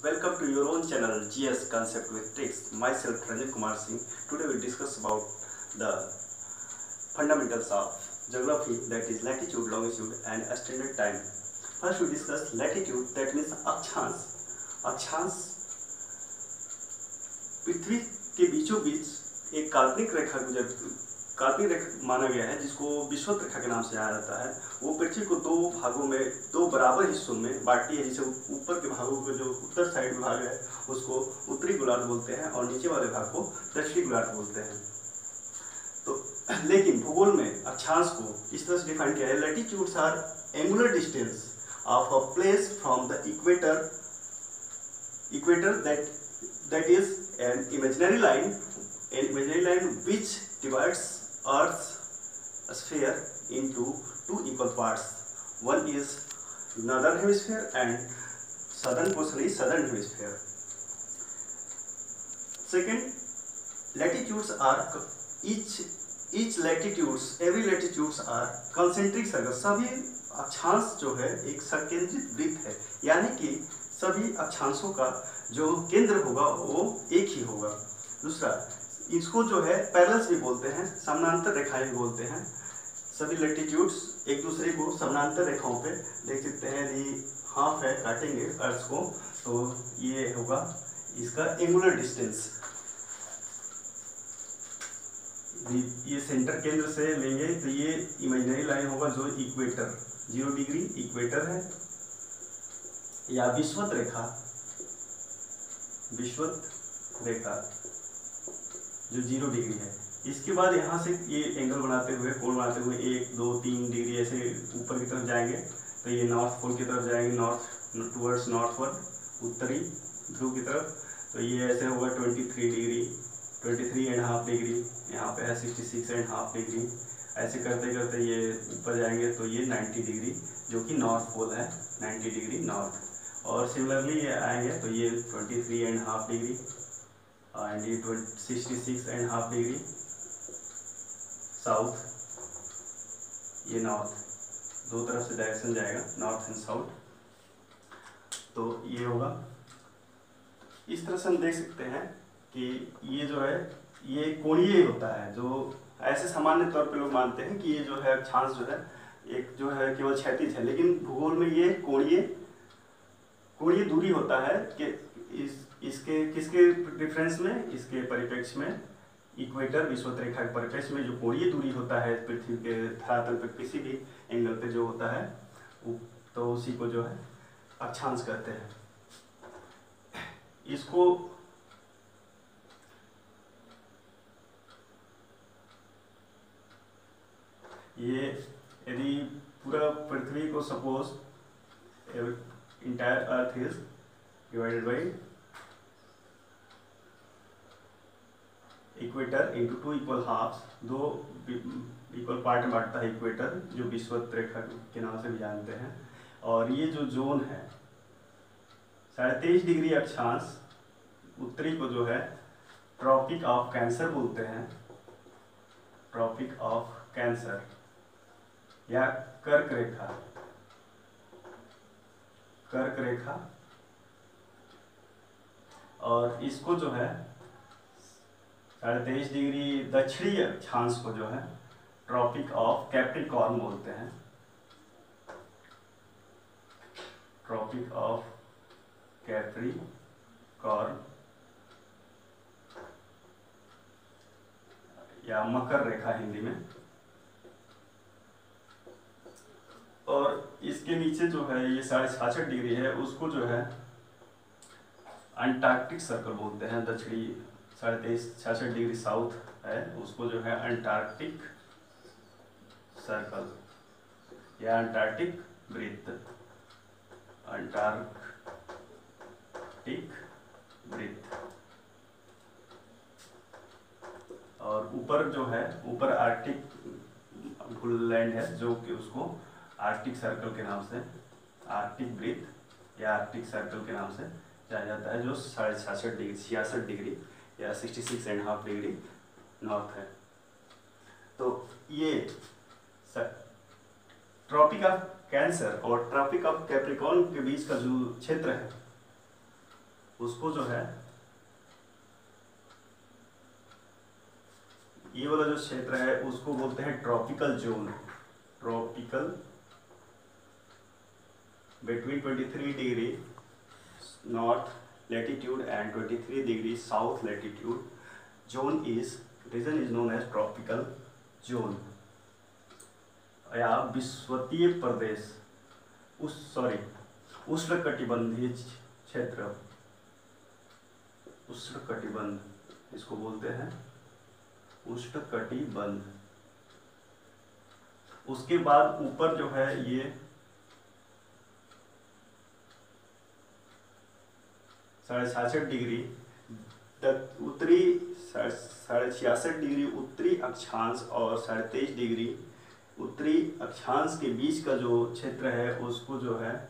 Welcome to your own channel GS Concept with Tricks. Myself Ranjan Kumar Singh. Today we discuss about the fundamentals of geography, that is latitude, longitude and standard time. First we discuss latitude, that means अक्षांश. अक्षांश पृथ्वी के बीचों बीच एक काल्पनिक रेखा माना गया है, जिसको विषुवत रेखा के नाम से जाना जाता है। वो पृथ्वी को दो भागों में, दो बराबर हिस्सों में बांटती है। जैसे ऊपर के भागों को, जो उत्तर साइड में भाग है, उसको उत्तरी गोलार्ध बोलते हैं और नीचे वाले भाग को दक्षिणी गोलार्ध बोलते हैं। तो लेकिन भूगोल में अक्षांश को इस तरह से डिफाइन किया है, latitudes are angular distance of a place from the equator that is an imaginary line which divides Earth's sphere into two equal parts. One is northern hemisphere and southern portion is southern hemisphere. Second, latitudes are every latitudes are concentric circles. सभी अक्षांश जो है एक संकेंद्रित वृत्त है, यानी कि सभी अक्षांशों का जो केंद्र होगा वो एक ही होगा। दूसरा, इसको जो है पैरेलल्स भी बोलते हैं, समानांतर रेखाएं भी बोलते हैं। सभी लैटिट्यूड्स एक दूसरे को समानांतर रेखाओं पे देख सकते हैं। यदि हाफ है, काटेंगे अर्थ को, तो ये होगा इसका एंगुलर डिस्टेंस। ये सेंटर केंद्र से लेंगे तो ये इमेजिनरी लाइन होगा जो इक्वेटर 0 डिग्री इक्वेटर है, या विषुवत रेखा जो 0 डिग्री है। इसके बाद यहाँ से ये एंगल बनाते हुए, कोण बनाते हुए 1, 2, 3 डिग्री ऐसे ऊपर की तरफ जाएंगे, तो ये नॉर्थ पोल की तरफ जाएंगे, नॉर्थ टुवर्ड्स नॉर्थवर्ड, उत्तरी ध्रुव की तरफ। तो ये ऐसे होगा 23 डिग्री, 23.5 डिग्री, यहाँ पे है 66.5 डिग्री। ऐसे करते करते ये ऊपर जाएंगे तो ये 90 डिग्री, जो कि नॉर्थ पोल है, 90 डिग्री नॉर्थ। और सिमिलरली ये आएंगे तो ये 23.5 डिग्री एंड ये 66.5 डिग्री साउथ, ये नॉर्थ। दो तरफ से डायरेक्शन जाएगा, नॉर्थ एंड साउथ। तो ये होगा, इस तरह से हम देख सकते हैं कि ये जो है ये कोणीय होता है। जो ऐसे सामान्य तौर पे लोग मानते हैं कि ये जो है अक्षांश जो है एक जो है केवल क्षैतिज है, लेकिन भूगोल में ये कोणीय दूरी होता है कि इसके किसके डिफरेंस में, इसके परिप्रेक्ष्य में, इक्वेटर विषुवत रेखा के परिप्रेक्ष्य में जो कोणीय दूरी होता है पृथ्वी के धरातल पर किसी भी एंगल पे जो होता है, तो उसी को जो है अक्षांश कहते हैं। इसको ये यदि पूरा पृथ्वी को suppose entire earth is divided by equator into two equal halves, दो इक्वल पार्ट में बांटता है इक्वेटर, जो विषुवत रेखा के नाम से भी जानते हैं। और ये जो जोन है 23.5 डिग्री अक्षांश, उत्तरी को जो है ट्रॉपिक ऑफ कैंसर बोलते हैं, ट्रॉपिक ऑफ कैंसर या कर्क रेखा। और इसको जो है 23.5 डिग्री दक्षिणी अक्षांश को जो है ट्रॉपिक ऑफ कैप्रिकॉर्न बोलते हैं, ट्रॉपिक ऑफ कैप्रिकॉर्न या मकर रेखा हिंदी में। और इसके नीचे जो है ये 66.5 डिग्री है, उसको जो है अंटार्कटिक सर्कल बोलते हैं। दक्षिणी 66 डिग्री साउथ है, उसको जो है अंटार्कटिक सर्कल या अंटार्कटिक वृत्त, अंटार्कटिक वृत्त। और ऊपर जो है, ऊपर आर्कटिक लैंड है, जो कि उसको आर्कटिक सर्कल के नाम से, आर्कटिक वृत्त या आर्कटिक सर्कल के नाम से जाना जाता है, जो 66 डिग्री या 66.5 डिग्री नॉर्थ है। तो ये ट्रॉपिक ऑफ कैंसर और ट्रॉपिक ऑफ कैप्रिकॉर्न के बीच का जो क्षेत्र है, उसको जो है ये वाला जो क्षेत्र है उसको बोलते हैं tropical zone. Tropical between 23 degree north latitude and 23 degree south latitude zone region is known as tropical zone या विषुवतीय प्रदेश। उष्णकटिबंधीय क्षेत्र, उष्णकटिबंध इसको बोलते हैं उष्णकटिबंध। उसके बाद ऊपर जो है ये 66.5 डिग्री उत्तरी 66.5 डिग्री उत्तरी अक्षांश और 23.5 डिग्री उत्तरी अक्षांश के बीच का जो क्षेत्र है उसको जो है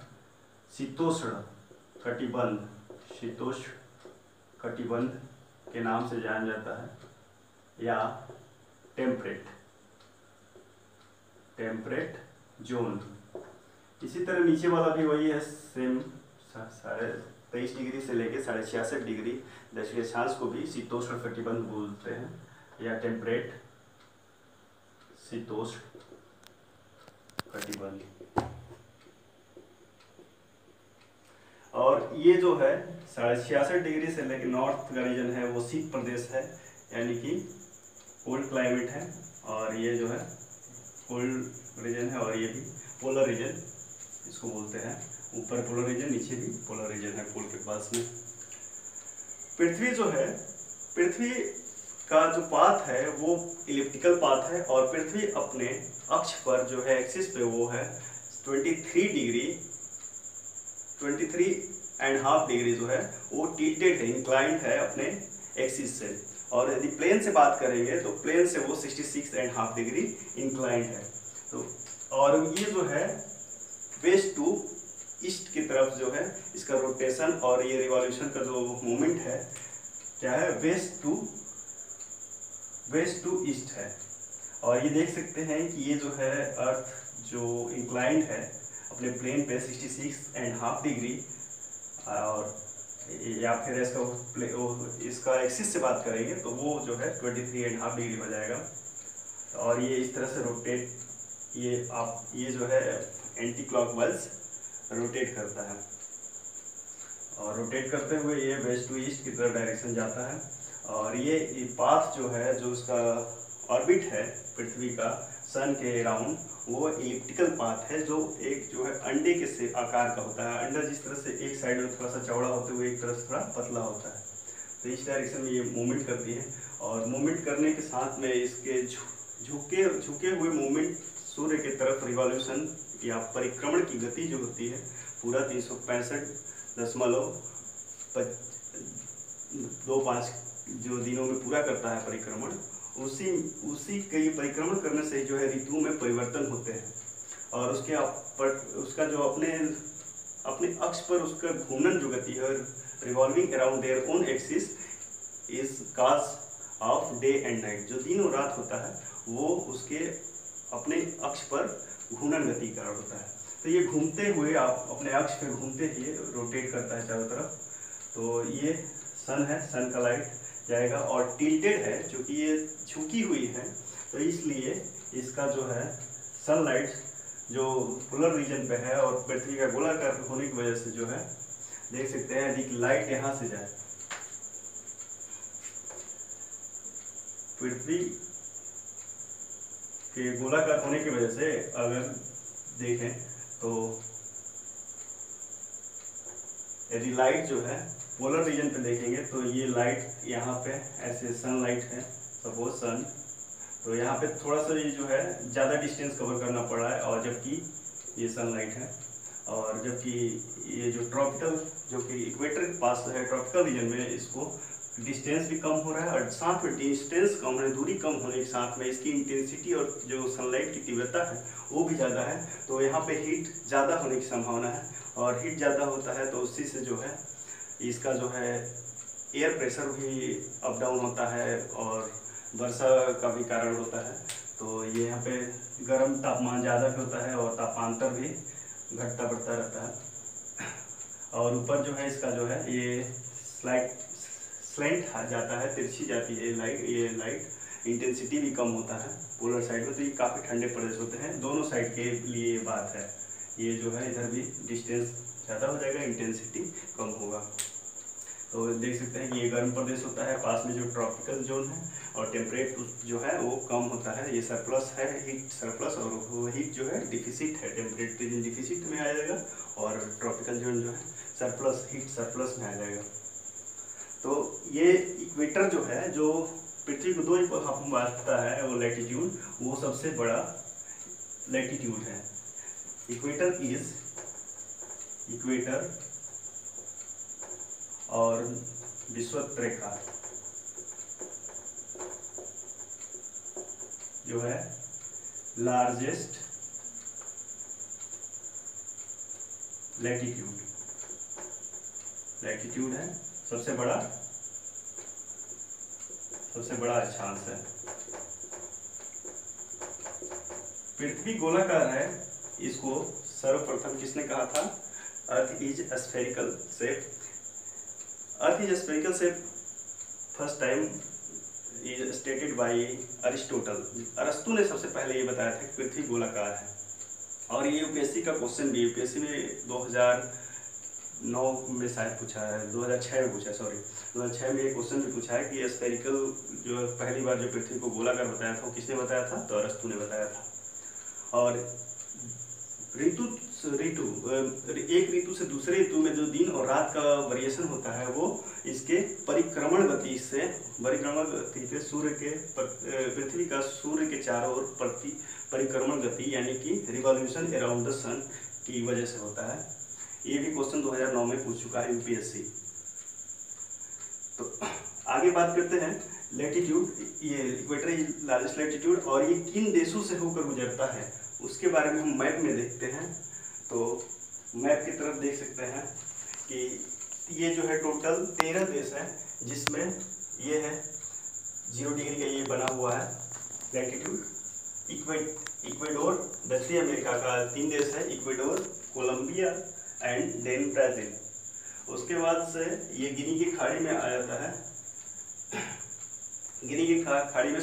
शीतोष्ण कटिबंध, शीतोष्ण कटिबंध के नाम से जाना जाता है या टेम्परेट जोन। इसी तरह नीचे वाला भी वही है सेम, 23.5 डिग्री से लेके 66.5 डिग्री दक्षिणी अक्षांश को भी शीतोष्ण कटिबंध बोलते हैं या टेम्परेट शीतोष्ण कटिबंध। और ये जो है 66.5 डिग्री से लेकर नॉर्थ का रीजन है वो शीत प्रदेश है, यानी कि कोल्ड क्लाइमेट है। और ये जो है कोल्ड रीजन है और ये भी पोलर रीजन इसको बोलते हैं। ऊपर पोलर रीजन, नीचे भी पोलर रीजन है पोल के पास में। पृथ्वी जो है, पृथ्वी का जो पाथ है वो इलिप्टिकल पाथ है और पृथ्वी अपने अक्ष पर जो है एक्सिस पे वो है 23 डिग्री 23.5 डिग्री जो है वो टिल्टेड है, इंक्लाइंड है अपने एक्सिस से। और यदि प्लेन से बात करेंगे तो प्लेन से वो 66.5 डिग्री इंक्लाइंड है। तो और ये जो है वेस्ट टू ईस्ट की तरफ जो है इसका रोटेशन और ये रिवॉल्यूशन का जो मूवमेंट है क्या है, वेस्ट टू ईस्ट है। और ये देख सकते हैं कि ये जो है अर्थ जो इंक्लाइंड है अपने प्लेन पे 66.5 डिग्री, और या फिर इसका एक्सिस से बात करेंगे तो वो जो है 23.5 डिग्री हो जाएगा। और ये इस तरह से रोटेट, ये जो है एंटी क्लॉकवाइज रोटेट करता है और रोटेट करते हुए ये वेस्ट टू ईस्ट की तरफ डायरेक्शन जाता है। और ये पाथ जो है, जो उसका ऑर्बिट है पृथ्वी का सन के अराउंड, वो इलिप्टिकल पाथ है जो एक जो है अंडे के से आकार का होता है। अंडा जिस तरह से एक साइड में थोड़ा सा चौड़ा होते हुए एक तरफ थोड़ा पतला होता है, तो इस डायरेक्शन में ये मूवमेंट करती है। और मूवमेंट करने के साथ में इसके झुके हुए मूवमेंट सूर्य की तरफ रिवॉल्यूशन या परिक्रमण की गति जो होती है पूरा 365.25 जो दिनों में पूरा करता है परिक्रमण, उसी कई परिक्रमण करने से जो है ऋतुओं में परिवर्तन होते हैं। और उसका जो अपने अक्ष पर उसका घूमन जो गति है, revolving around their own axis, is cause of day and night. जो दिन और रात होता है वो उसके अपने अक्ष पर घूर्णन गति कारण होता है। तो ये घूमते हुए आप अपने अक्ष पे घूमते ही रोटेट करता है चारों तरफ। तो ये सन है, सन का लाइट जाएगा और टिल्टेड है क्योंकि ये झुकी हुई है, तो इसलिए इसका जो है सनलाइट जो पोलर रीजन पे है और पृथ्वी का गोलाकार होने की वजह से जो है देख सकते हैं यदि लाइट यहाँ से जाए, पृथ्वी के गोलाकार होने की वजह से अगर देखें तो यदि लाइट जो है पोलर रीजन पे देखेंगे तो ये लाइट यहाँ पे ऐसे सनलाइट है, सपोज सन, तो यहाँ पे थोड़ा सा ये जो है ज़्यादा डिस्टेंस कवर करना पड़ रहा है, और जबकि ये सनलाइट है। और जबकि ये जो ट्रॉपिकल जो कि इक्वेटर के पास है ट्रॉपिकल रीजन में, इसको डिस्टेंस भी कम हो रहा है और साथ में डिस्टेंस कम होने, दूरी कम होने के साथ में इसकी इंटेंसिटी और जो सनलाइट की तीव्रता है वो भी ज़्यादा है। तो यहाँ पे हीट ज़्यादा होने की संभावना है, और हीट ज़्यादा होता है तो उसी से जो है इसका जो है एयर प्रेशर भी अप डाउन होता है और वर्षा का भी कारण होता है। तो ये यहाँ पे गर्म तापमान ज़्यादा भी होता है और तापांतर भी घटता बढ़ता रहता है। और ऊपर जो है इसका जो है ये स्लैंट जाता है, तिरछी जाती है लाइट, ये लाइट इंटेंसिटी भी कम होता है पोलर साइड में, तो ये काफ़ी ठंडे प्रदेश होते हैं। दोनों साइड के लिए ये बात है, ये जो है इधर भी डिस्टेंस ज़्यादा हो जाएगा, इंटेंसिटी कम होगा। तो देख सकते हैं कि ये गर्म प्रदेश होता है, पास में जो ट्रॉपिकल जोन है, और टेम्परेट जो है वो कम होता है, ये सरप्लस है, हीट सरप्लस, और वो हीट जो है डिफिसिट है, टेम्परेट रीजन डिफिसिट में आ जाएगा, और ट्रॉपिकल जोन जो है सरप्लस, हीट सरप्लस में आ जाएगा। तो ये इक्वेटर जो है, जो पृथ्वी को दो हाफ में बांटता है, वो लैटिट्यूड, वो सबसे बड़ा लैटिट्यूड है। इक्वेटर इज इक्वेटर और विषुवत रेखा जो है लार्जेस्ट लैटिट्यूड, लैटिट्यूड है सबसे बड़ा अक्षांश है। पृथ्वी गोलाकार है, इसको सर्वप्रथम किसने कहा था? Earth is spherical shape, earth is spherical shape first time is stated by Aristotle. अरस्तु ने सबसे पहले ये बताया था कि पृथ्वी गोलाकार है। और ये यूपीएससी का क्वेश्चन भी, यूपीएससी में 2009 में शायद पूछा है, 2006 में पूछा है, सॉरी 2006 में ये क्वेश्चन भी पूछा है कि स्फेरिकल जो पहली बार जो पृथ्वी को गोलाकार बताया था वो किसने बताया था? तो अरस्तु ने बताया था। और एक ऋतु से दूसरे ऋतु में जो दिन और रात का वेरिएशन होता है वो इसके परिक्रमण गति से, सूर्य के पृथ्वी का सूर्य के चारों ओर परिक्रमण गति यानी कि रिवॉल्यूशन अराउंड द सन की वजह से होता है। ये भी क्वेश्चन 2009 में पूछ चुका है यूपीएससी। तो आगे बात करते हैं लैटिट्यूड, ये इक्वेटर इज लार्जेस्ट लैटिट्यूड, और ये किन देशों से होकर गुजरता है उसके बारे में हम मैप में देखते हैं। तो मैप की तरफ देख सकते हैं कि ये जो है टोटल 13 देश है, जिसमें ये है 0 डिग्री का ये बना हुआ है लैटिट्यूड। इक्वेडोर, दक्षिण अमेरिका का 3 देश है, Ecuador, Colombia and then Brazil. उसके बाद से ये गिनी की खाड़ी में आ जाता है, गिनी की खाड़ी में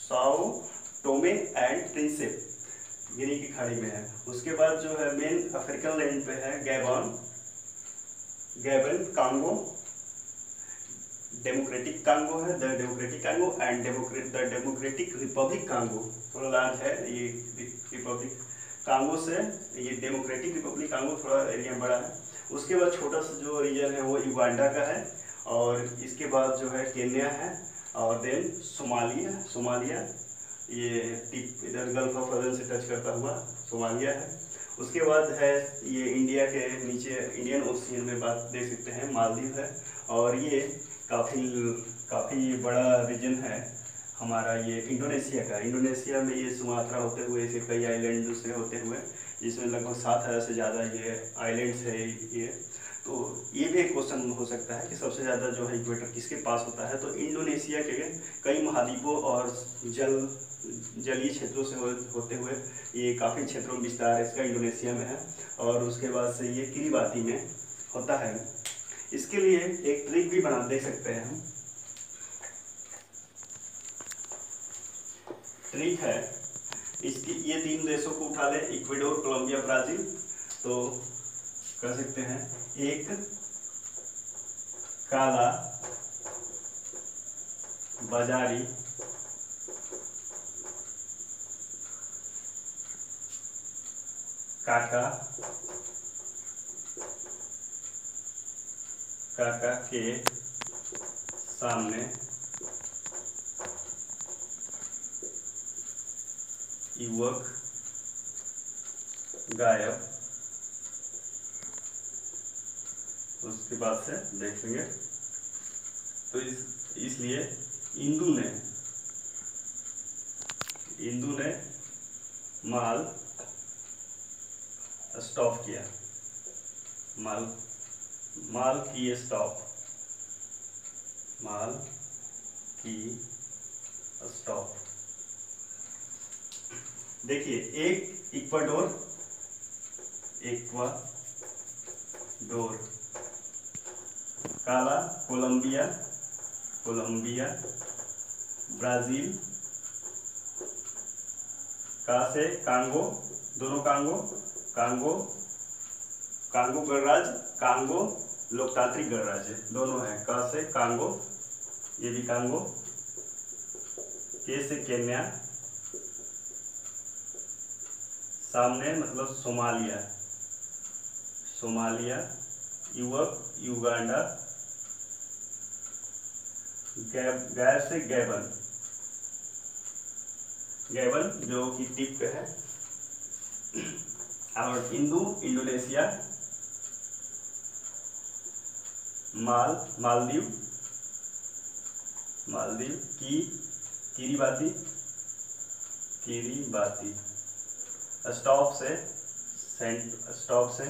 साओ टोमे एंड प्रिंसिप गिनी की खाड़ी में है। उसके बाद जो है मेन अफ्रीकन लैंड पे है गैबन, कांगो, डेमोक्रेटिक कांगो है, the democratic Congo and the democratic Republic Congo, थोड़ा लार्ज है ये रिपब्लिक कांगो से, ये डेमोक्रेटिक रिपब्लिक कांगो थोड़ा एरिया बड़ा है। उसके बाद छोटा सा जो रीजन है वो युगांडा का है, और इसके बाद जो है केन्या है, और देन सोमालिया ये टिप इधर गल्फ ऑफ अदन से टच करता हुआ सोमालिया है। उसके बाद है ये इंडिया के नीचे इंडियन ओशियन में बात देख सकते हैं मालदीव है, और ये काफ़ी बड़ा रीजन है हमारा ये इंडोनेशिया का। इंडोनेशिया में ये सुमात्रा होते हुए ऐसे कई आइलैंड से होते हुए, जिसमें लगभग 7000 से ज़्यादा ये आइलैंड्स है ये। तो ये भी एक क्वेश्चन हो सकता है कि सबसे ज़्यादा जो है इक्वेटर किसके पास होता है? तो इंडोनेशिया के कई महाद्वीपों और जलीय क्षेत्रों से होते हुए ये काफ़ी क्षेत्रों में विस्तार इसका इंडोनेशिया में है, और उसके बाद से ये किरिबाती में होता है। इसके लिए एक ट्रिक भी बना देख सकते हैं हम। ट्रिक है इसकी, ये 3 देशों को उठा ले, इक्वेडोर, कोलंबिया, ब्राज़ील, तो कह सकते हैं एक काला बाजारी काका के सामने युवक गायब। उसके बाद से देखेंगे तो इसलिए इंदु ने माल स्टॉप किया, माल की स्टॉप। देखिए एक इक्वाडोर काला कोलंबिया, ब्राजील, का से कांगो, दोनों कांगो गणराज्य, कांगो लोकतांत्रिक गणराज्य, दोनों है। का से कांगो, ये भी कांगो। के से केन्या, सामने मतलब सोमालिया, युवक युगांडा, गैर से गैबन जो कि टिप पे है। और इंडोनेशिया, मालदीव, किरीबाती, स्टॉप से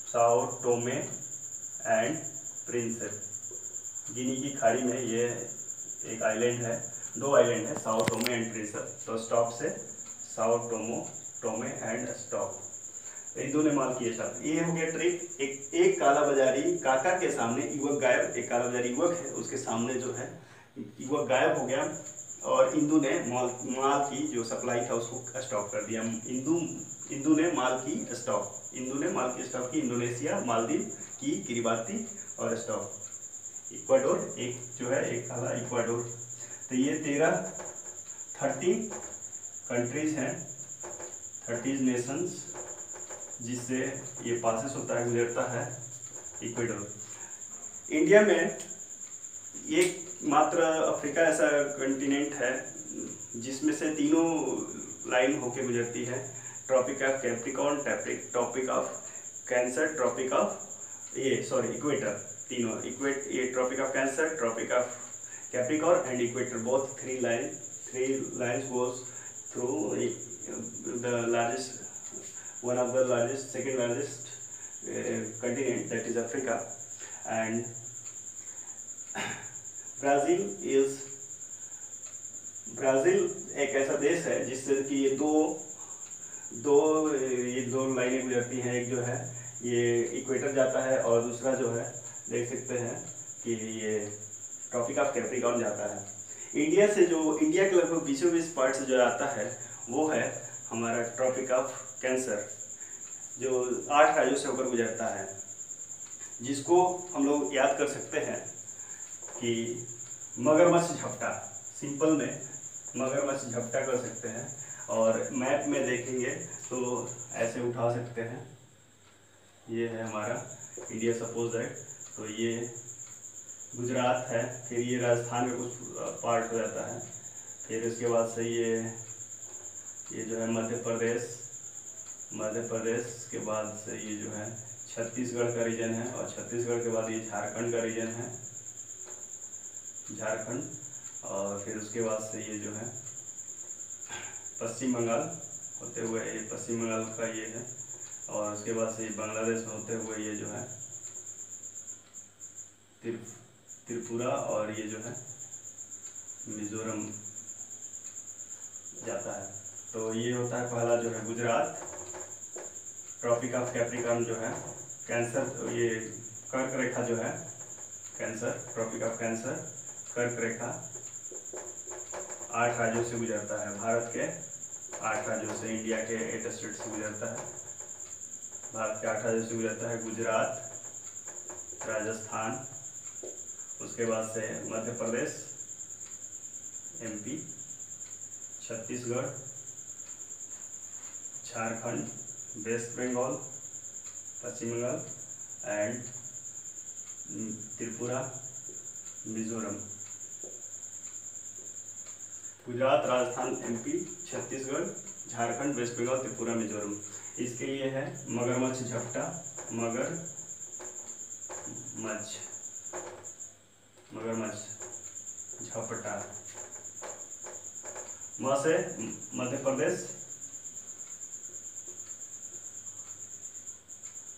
साओ टोमे एंड प्रिंसिप। गिनी की खाड़ी में ये एक आइलैंड है, 2 आइलैंड है, साओ टोमे एंड प्रिंसिप। तो स्टॉप से साओ टोमे एंड स्टॉप, इन दोनों ने माल किए साथ। ये हो गया ट्रिक। एक काला बाजारी काका के सामने युवक गायब, एक काला बाजारी युवक है, उसके सामने जो है युवक गायब हो गया और इंदू ने माल की जो सप्लाई था उसको स्टॉप कर दिया। इंदू ने माल की स्टॉप की। इंडोनेशिया, मालदीव की, किरीबाती और स्टॉप। इक्वाडोर एक जो है, एक काला इक्वाडोर। तो ये 30 कंट्रीज हैं, 30 नेशंस जिससे ये पासेस होता है, गुजरता है इक्वाडोर। इंडिया में एक मात्र अफ्रीका ऐसा कंटिनेंट है जिसमें से तीनों लाइन होके गुजरती है। Tropic of Capricorn, tropic of Cancer, equator, तीनों ये tropic of Cancer, tropic of Capricorn and equator, both three lines goes through the largest, one of the second largest continent, that is Africa. And Brazil एक ऐसा देश है जिससे कि ये दो लाइनें गुजरती हैं। एक जो है ये इक्वेटर जाता है और दूसरा जो है देख सकते हैं कि ये ट्रॉपिक ऑफ कैप्रिकॉर्न जाता है। इंडिया के लगभग 20 पार्ट से जो आता है वो है हमारा ट्रॉपिक ऑफ कैंसर, जो 8 राज्यों से होकर गुजरता है, जिसको हम लोग याद कर सकते हैं कि मगरमच्छ झपटा, सिंपल में मगरमच्छ झपटा कर सकते हैं। और मैप में देखेंगे तो ऐसे उठा सकते हैं। ये है हमारा इंडिया, सपोज दैट। तो ये गुजरात है, फिर ये राजस्थान में कुछ पार्ट हो जाता है, फिर उसके बाद से ये जो है मध्य प्रदेश के बाद से ये जो है छत्तीसगढ़ का रीजन है, और छत्तीसगढ़ के बाद ये झारखंड का रीजन है, और फिर उसके बाद से ये जो है पश्चिम बंगाल होते हुए, ये पश्चिम बंगाल का ये है, और उसके बाद से बांग्लादेश में होते हुए ये जो है त्रिपुरा, और ये जो है मिजोरम जाता है। तो ये होता है पहला जो है गुजरात, ट्रॉपिक ऑफ कैप्रिकॉर्न जो है कैंसर, ये कर्क रेखा जो है कैंसर, ट्रॉपिक ऑफ कैंसर कर्क रेखा 8 राज्यों से गुजरता है। भारत के 8 राज्यों से, इंडिया के 8 स्टेट से गुजरता है। भारत के 8 राज्यों से गुजरता है, गुजरात, राजस्थान, उसके बाद से Madhya Pradesh, MP, Chhattisgarh, Jharkhand, West Bengal, Paschim Bengal and Tripura, Mizoram. Gujarat, Rajasthan, MP, Chhattisgarh, Jharkhand, West Bengal, Tripura, Mizoram. इसके लिए है मगरमच्छ झपटा, मगरमच्छ झपटा। म से मध्य प्रदेश,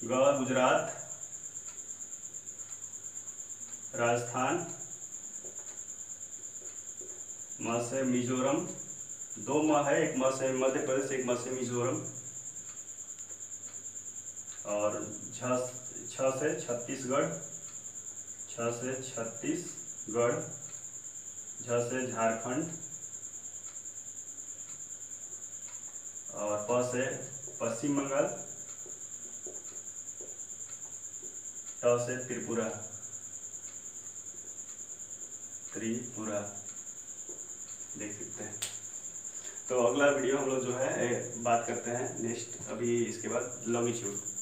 ग गुजरात, राजस्थान, म से मिजोरम, 2 म है, एक म से मध्य प्रदेश, एक म से मिजोरम, और छ से छत्तीसगढ़, छ से छत्तीसगढ़, झ से झारखंड और प से पश्चिम बंगाल, ट से त्रिपुरा, त्रिपुरा देख सकते हैं। तो अगला वीडियो हम लोग जो है बात करते हैं नेक्स्ट, अभी इसके बाद लॉन्गिट्यूड।